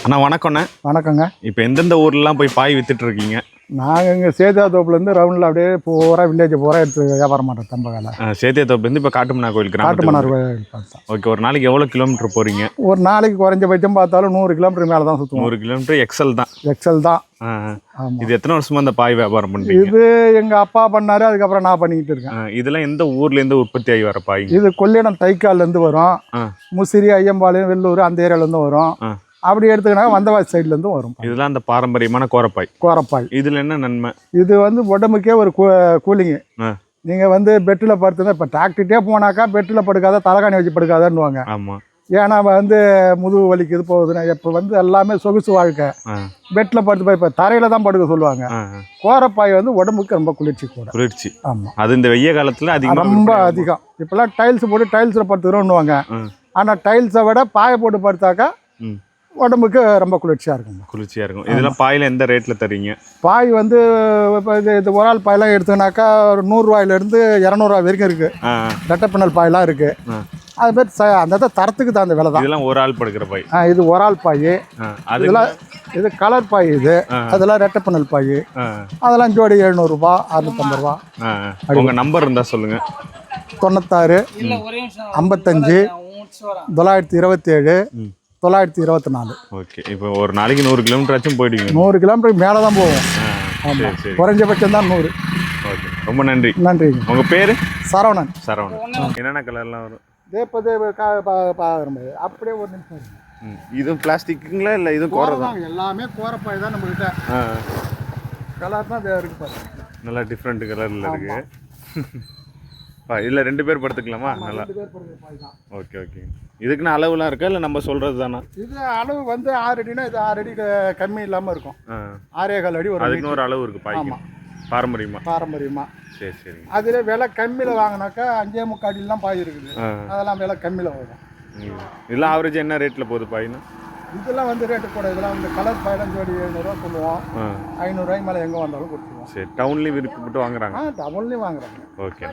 அண்ணா வணக்கண்ணே. வணக்கங்க. இப்போ எந்தெந்த ஊர்லலாம் போய் பாய் வித்துட்டு இருக்கீங்க? நாங்கள் இங்கே சேத்தியாத்தோப்புலேருந்து ரவுண்டில் அப்படியே பூரா வில்லேஜ் பூரா எடுத்து வியாபாரம் பண்ணுறோம். தம்பகால சேத்தியாத்தோப்புலேருந்து இப்போ காட்டுமன்னார் கோயில் காட்டுமன்னார் கோயில் பார்த்தோம். ஓகே, ஒரு நாளைக்கு எவ்வளோ கிலோமீட்டர் போகிறீங்க? ஒரு நாளைக்கு குறைஞ்சபட்சம் பார்த்தாலும் 100 கிலோமீட்டர் மேலே தான் சுற்றுவோம். 100 கிலோமீட்டர் எக்ஸல் தான். எக்ஸல் தான். இது எத்தனை வருஷமா அந்த பாய் வியாபாரம் பண்ணுறீங்க? இது எங்கள் அப்பா பண்ணார், அதுக்கப்புறம் நான் பண்ணிக்கிட்டு இருக்கேன். இதெல்லாம் எந்த ஊர்லேருந்து உற்பத்தி ஆகி வர பாய்? இது கொள்ளிடம் தைக்கால்லேருந்து வரும். முசிறி, ஐயம்பாளையம், வெள்ளூர் அந்த ஏரியாவிலேருந்து வரும். அப்படி எடுத்துக்கினா வந்தவாசி சைட்லேருந்து வரும். இதெல்லாம் அந்த பாரம்பரியமான கோரப்பாய். இதில் என்ன நன்மை? இது வந்து உடம்புக்கே ஒரு கூலிங்கு. நீங்கள் பெட்டில் படுத்துதான், இப்போ டாக்டர்கிட்டே போனாக்கா பெட்டில் படுக்காத, தலைகாணி வச்சு படுக்காதன்னுவாங்க. ஆமாம். ஏன்னா முதுகு வலிக்குது போகுதுன்னா, இப்போ எல்லாமே சொகுசு வாழ்க்கை. பெட்டில் படுத்து போய் இப்போ தரையில் தான் படுக்க சொல்லுவாங்க. கோரப்பாய் உடம்புக்கு ரொம்ப குளிர்ச்சி. ஆமாம், அது இந்த வெய்ய காலத்தில் ரொம்ப அதிகம். இப்போல்லாம் டைல்ஸ் போட்டு டைல்ஸில் படுத்துக்கிறோன்னுவாங்க. ஆனால் டைல்ஸை விட பாயை போட்டு படுத்தாக்கா உடம்புக்கு ரொம்ப குளிர்ச்சியாக இருக்கும். இதெல்லாம் பாயில் எந்த ரேட்டில் தரீங்க? பாய் இப்போ இது ஒரு ஆள் பாயெல்லாம் எடுத்துனாக்கா ஒரு 100 ரூபாயிலேருந்து 200 ரூபா வரைக்கும் இருக்குது. ரெட்டப்பின்னல் பாயெல்லாம் இருக்குது. அது பேர் அந்த தரத்துக்கு தான் அந்த விலை தான். இதெல்லாம் ஒரு ஆள் படுக்கிற பாய். இது ஒரு ஆள் பாய். இதெல்லாம் இது கலர் பாய். இது அதெல்லாம் ரெட்டப்பின்னல் பாய். அதெல்லாம் ஜோடி 700 ரூபா, 650 ரூபா. உங்கள் நம்பர் இருந்தால் சொல்லுங்கள். 96 55 927 924. ஓகே, இப்போ ஒரு நாளைக்கு 100 கிலோமீட்டர் ஆச்சும் போயிடுவீங்க? 100 கிலோமீட்டருக்கு மேலே தான் போவோம். ஆமாம், குறைஞ்சபட்சம் தான் 100. ஓகே, ரொம்ப நன்றி. உங்கள் பேர்? சரவணன். என்னென்ன கலர்லாம் வரும்? அப்படியே ஒரு நிமிஷம். இதுவும் பிளாஸ்டிக்குங்களா இல்லை இதுவும் கோரை தான்? எல்லாமே கோரப்பாய் தான் நம்மகிட்ட. கலர் தான் இருக்கு பாருங்க, நல்லா டிஃப்ரெண்ட் கலரில் இருக்கு. இதில் 2 பேர் படுத்துக்கலாமா? நல்லா. ஓகே. இதுக்குன்னு அளவுலாம் இருக்கா இல்லை நம்ம சொல்கிறது தானா? இது அளவு 6 அடினா இது 6 அடி கம்மி இல்லாமல் இருக்கும். 6.25 அடி வரும். அதுக்குன்னு ஒரு அளவு இருக்குது பாய். பாரம்பரியமா. சரி. அதில் விலை கம்மியில் வாங்கினாக்கா 5.25 அடிலாம் பாய் இருக்குது. அதெல்லாம் விலை கம்மியில் வரும். இதெல்லாம் ஆவரேஜ் என்ன ரேட்டில் போகுது பாய்னா? இதெல்லாம் ரேட்டு கூட. இதெல்லாம் கலர் பாயெல்லாம் ஜோடி 700 ரூபா சொல்லுவோம். 500 ரூபாய்க்கு மேலே எங்கே வந்தாலும் கொடுத்துருவோம். சரி, டவுன்லேயும் விருப்பப்பட்டு வாங்குறாங்க? டவுன்லேயும் வாங்குறாங்க. ஓகே.